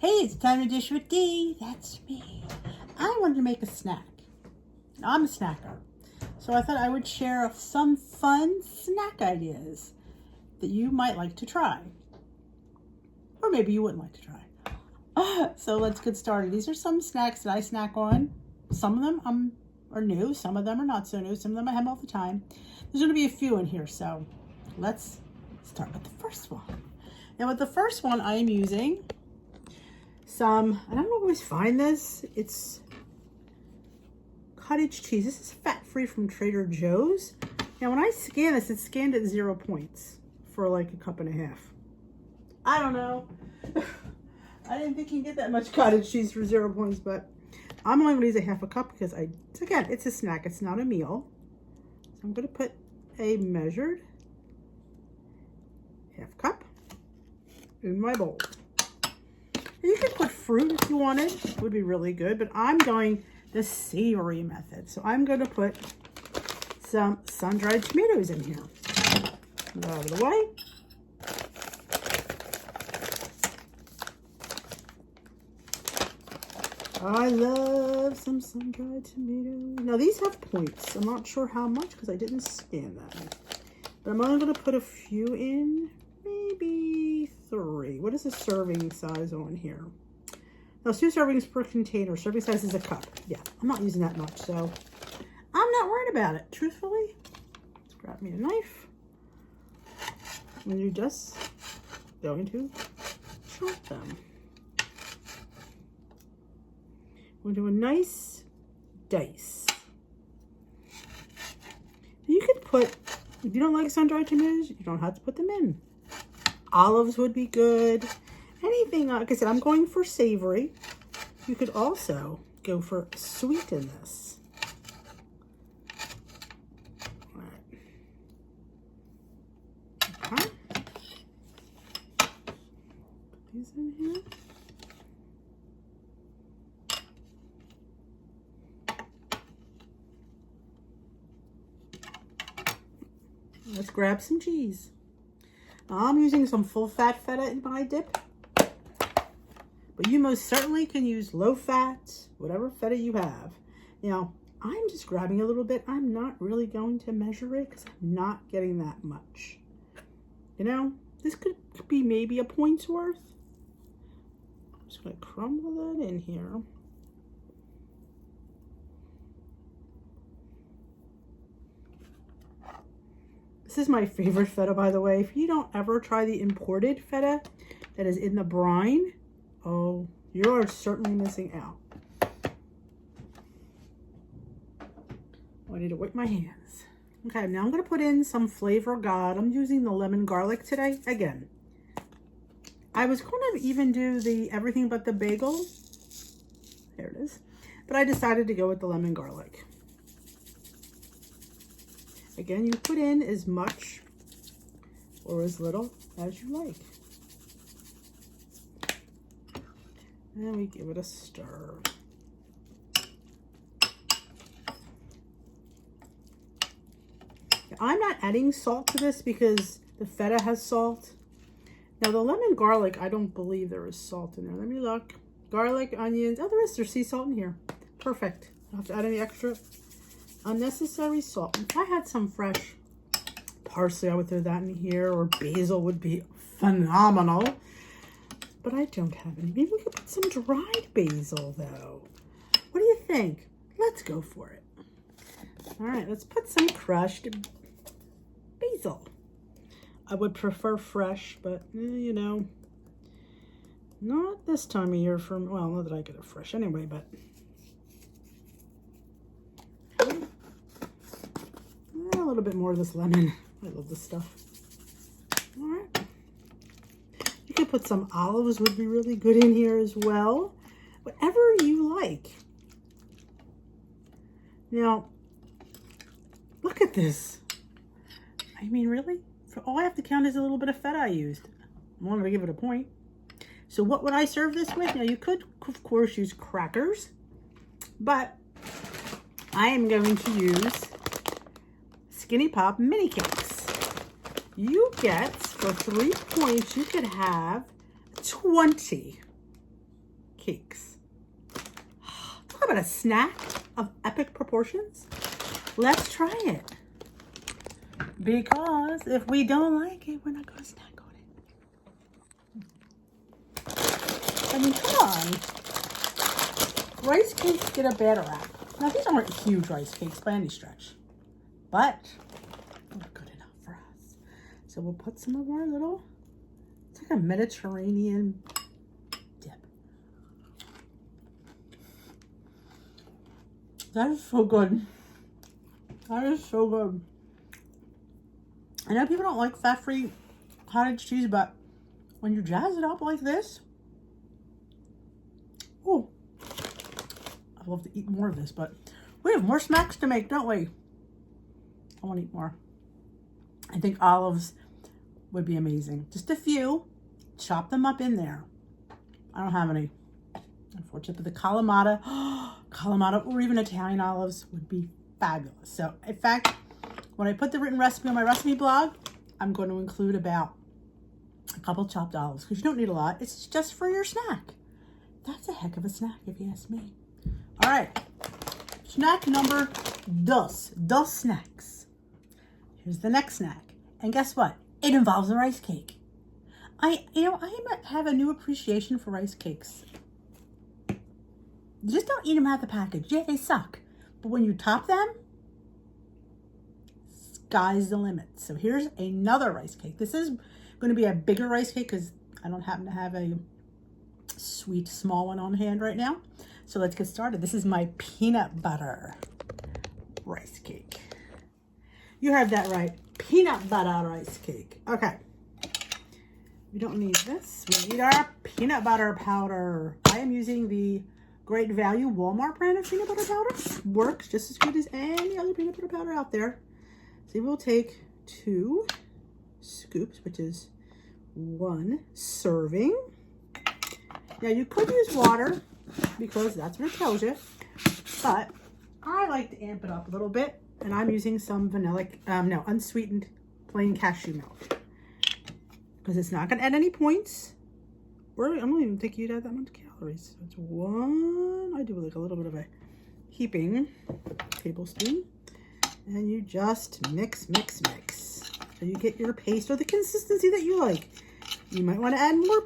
Hey, it's time to dish with Dee. That's me. I wanted to make a snack. I'm a snacker. So I thought I would share some fun snack ideas that you might like to try. Or maybe you wouldn't like to try. So let's get started. These are some snacks that I snack on. Some of them are new. Some of them are not so new. Some of them I have all the time. There's going to be a few in here. So let's start with the first one. Now with the first one, I am using some, I don't always find this, it's cottage cheese. This is fat-free from Trader Joe's. Now when I scan this, it's scanned at 0 points for like a cup and a half. I don't know. I didn't think you can get that much cottage cheese for 0 points, but I'm only going to use a half a cup because again, it's a snack. It's not a meal. So I'm going to put a measured half cup in my bowl. You could put fruit if you wanted. It would be really good, but I'm going the savory method. So I'm going to put some sun-dried tomatoes in here. Move that out of the way. I love some sun-dried tomatoes. Now these have points. I'm not sure how much because I didn't scan them. But I'm only going to put a few in. Maybe 3. What is the serving size on here? Now, 2 servings per container. Serving size is a cup. Yeah, I'm not using that much, so I'm not worried about it, truthfully. Let's grab me a knife. And you're just going to chop them. We'll do a nice dice. You could put, if you don't like sun-dried tomatoes, you don't have to put them in. Olives would be good. Anything, like I said, I'm going for savory. You could also go for sweet in this. All right. Okay. Put these in here. Let's grab some cheese. I'm using some full-fat feta in my dip, but you most certainly can use low-fat, whatever feta you have. Now, I'm just grabbing a little bit. I'm not really going to measure it because I'm not getting that much. You know, this could be maybe a point's worth. I'm just going to crumble that in here. This is my favorite feta, by the way. If you don't ever try the imported feta that is in the brine, oh, you are certainly missing out. Oh, I need to wipe my hands. Okay, now I'm going to put in some Flavor God. I'm using the lemon garlic today. Again, I was going to even do the everything but the bagel. There it is. But I decided to go with the lemon garlic. Again, you put in as much or as little as you like. And we give it a stir. I'm not adding salt to this because the feta has salt. Now the lemon garlic, I don't believe there is salt in there. Let me look. Garlic, onions. Oh, there is. There's sea salt in here. Perfect. I don't have to add any extra unnecessary salt. If I had some fresh parsley, I would throw that in here, or basil would be phenomenal. But I don't have any. Maybe we could put some dried basil, though. What do you think? Let's go for it. All right, let's put some crushed basil. I would prefer fresh, but, you know, not this time of year well, not that I get it fresh anyway, but a little bit more of this lemon. I love this stuff. All right. You could put some olives, would be really good in here as well. Whatever you like. Now, look at this. I mean, really? For all I have to count is a little bit of feta I used. I'm only going to give it a point. So what would I serve this with? Now, you could, of course, use crackers. But I am going to use Skinny Pop mini cakes. You get, for 3 points, you could have 20 cakes. Talk about a snack of epic proportions. Let's try it. Because if we don't like it, we're not going to snack on it. I mean, come on. Rice cakes get a bad rap. Now, these aren't huge rice cakes by any stretch, but they're good enough for us. So we'll put some of our little, it's like a Mediterranean dip. That is so good. That is so good. I know people don't like fat-free cottage cheese, but when you jazz it up like this, oh, I'd love to eat more of this, but we have more snacks to make, don't we? I want to eat more. I think olives would be amazing. Just a few, chop them up in there. I don't have any, unfortunately, but the Kalamata or even Italian olives would be fabulous. So, in fact, when I put the written recipe on my recipe blog, I'm going to include about a couple chopped olives because you don't need a lot. It's just for your snack. That's a heck of a snack if you ask me. All right, snack number dos snacks. Here's the next snack. And guess what? It involves a rice cake. I have a new appreciation for rice cakes. Just don't eat them out of the package. Yeah, they suck. But when you top them, sky's the limit. So here's another rice cake. This is going to be a bigger rice cake because I don't happen to have a sweet small one on hand right now. So let's get started. This is my peanut butter rice cake. You heard that right. Peanut butter rice cake. Okay. We don't need this. We need our peanut butter powder. I am using the Great Value Walmart brand of peanut butter powder. Works just as good as any other peanut butter powder out there. So we'll take 2 scoops, which is 1 serving. Now you could use water because that's what it tells you, but I like to amp it up a little bit, and I'm using some vanilla, unsweetened plain cashew milk because it's not going to add any points. Or I don't even think you'd add that much calories. So it's 1. I do like a little bit of a heaping tablespoon, and you just mix so you get your paste or the consistency that you like. You might want to add more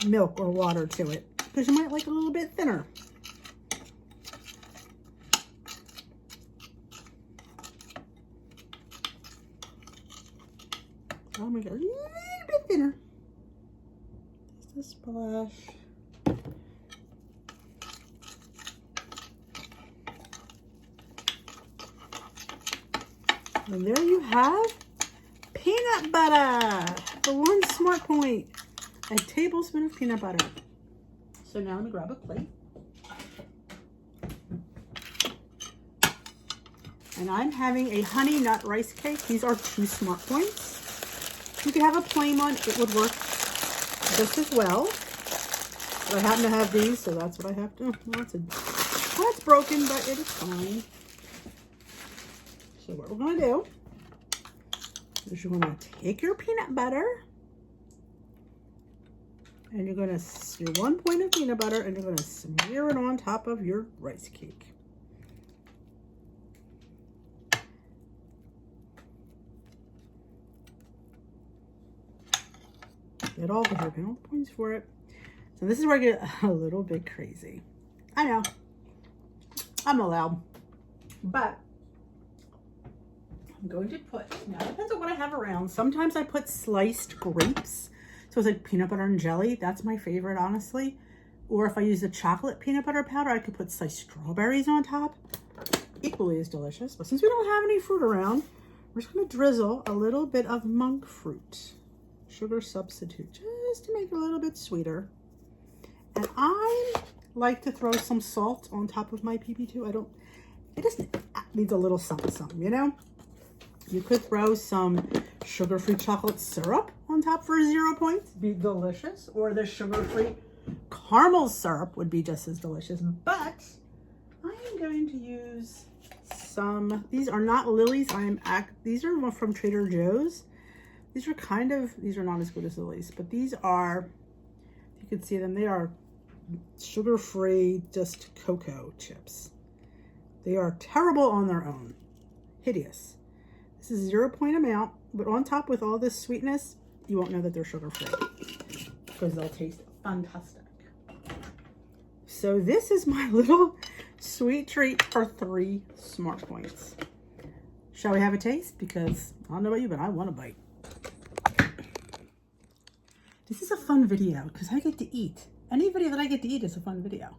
milk or water to it because you might like it a little bit thinner. Oh my god, a little bit thinner. Just a splash. And there you have peanut butter. For 1 smart point, a tablespoon of peanut butter. So now let me grab a plate. And I'm having a honey nut rice cake. These are 2 smart points. You could have a plain one. It would work just as well. But I happen to have these, so that's what I have to. Well, that's broken, but it is fine. So what we're going to do is you're going to take your peanut butter, and you're going to, your 1 point of peanut butter, and you're going to smear it on top of your rice cake. Get all the all points for it. So this is where I get a little bit crazy. I know. I'm allowed. But I'm going to put, now it depends on what I have around. Sometimes I put sliced grapes. So it's like peanut butter and jelly. That's my favorite, honestly. Or if I use the chocolate peanut butter powder, I could put sliced strawberries on top. Equally as delicious. But since we don't have any fruit around, we're just going to drizzle a little bit of monk fruit. Sugar substitute, just to make it a little bit sweeter. And I like to throw some salt on top of my PP2. It just needs a little something, you know? You could throw some sugar-free chocolate syrup on top for 0 points. Be delicious. Or the sugar-free caramel syrup would be just as delicious. But I am going to use some, these are not Lily's. These are from Trader Joe's. These are not as good as Lily's, but these are, you can see them, they are sugar-free, just cocoa chips. They are terrible on their own. Hideous. This is 0 point amount, but on top with all this sweetness, you won't know that they're sugar-free because they'll taste fantastic. So this is my little sweet treat for 3 smart points. Shall we have a taste? Because I don't know about you, but I want a bite. This is a fun video because I get to eat. Any video that I get to eat is a fun video.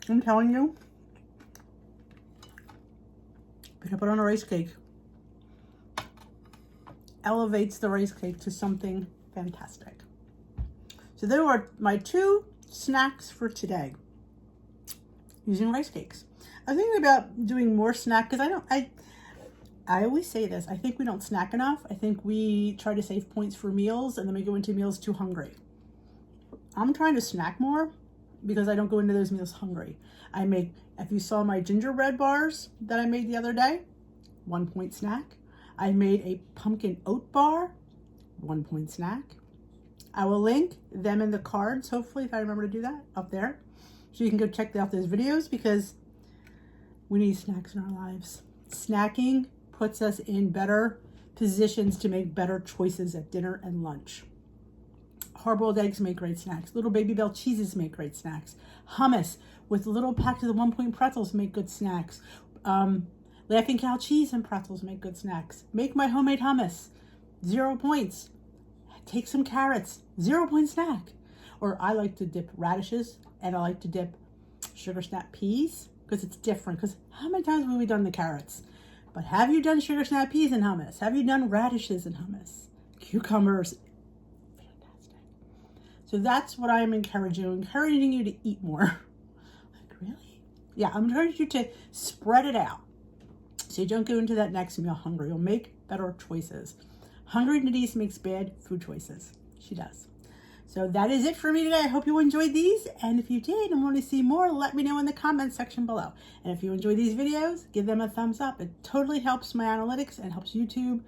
I'm telling you, peanut butter on a rice cake elevates the rice cake to something fantastic. So there are my 2 snacks for today using rice cakes. I was thinking about doing more snack because I always say this. I think we don't snack enough. I think we try to save points for meals and then we go into meals too hungry. I'm trying to snack more because I don't go into those meals hungry. I make, if you saw my gingerbread bars that I made the other day, 1 point snack. I made a pumpkin oat bar, 1 point snack. I will link them in the cards, hopefully, if I remember to do that, up there. So you can go check out those videos because we need snacks in our lives. Snacking puts us in better positions to make better choices at dinner and lunch. Hard-boiled eggs make great snacks. Little Baby Bell cheeses make great snacks. Hummus with little packs of the 1 point pretzels make good snacks. Laughing Cow cheese and pretzels make good snacks. Make my homemade hummus, 0 points. Take some carrots, 0 point snack. Or I like to dip radishes and I like to dip sugar snap peas because it's different. Because how many times have we done the carrots? But have you done sugar snap peas in hummus? Have you done radishes in hummus? Cucumbers. So that's what I'm encouraging you to eat more. Like, really? Yeah, I'm encouraging you to spread it out so you don't go into that next meal hungry. You'll make better choices. Hungry Denise makes bad food choices. She does. So that is it for me today. I hope you enjoyed these. And if you did and want to see more, let me know in the comments section below. And if you enjoy these videos, give them a thumbs up. It totally helps my analytics and helps YouTube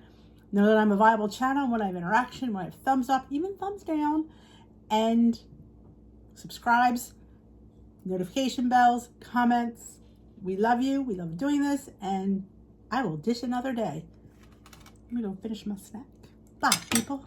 know that I'm a viable channel when I have interaction, when I have thumbs up, even thumbs down. And subscribes, notification bells, comments. We love you. We love doing this. And I will dish another day. I'm going to go finish my snack. Bye, people.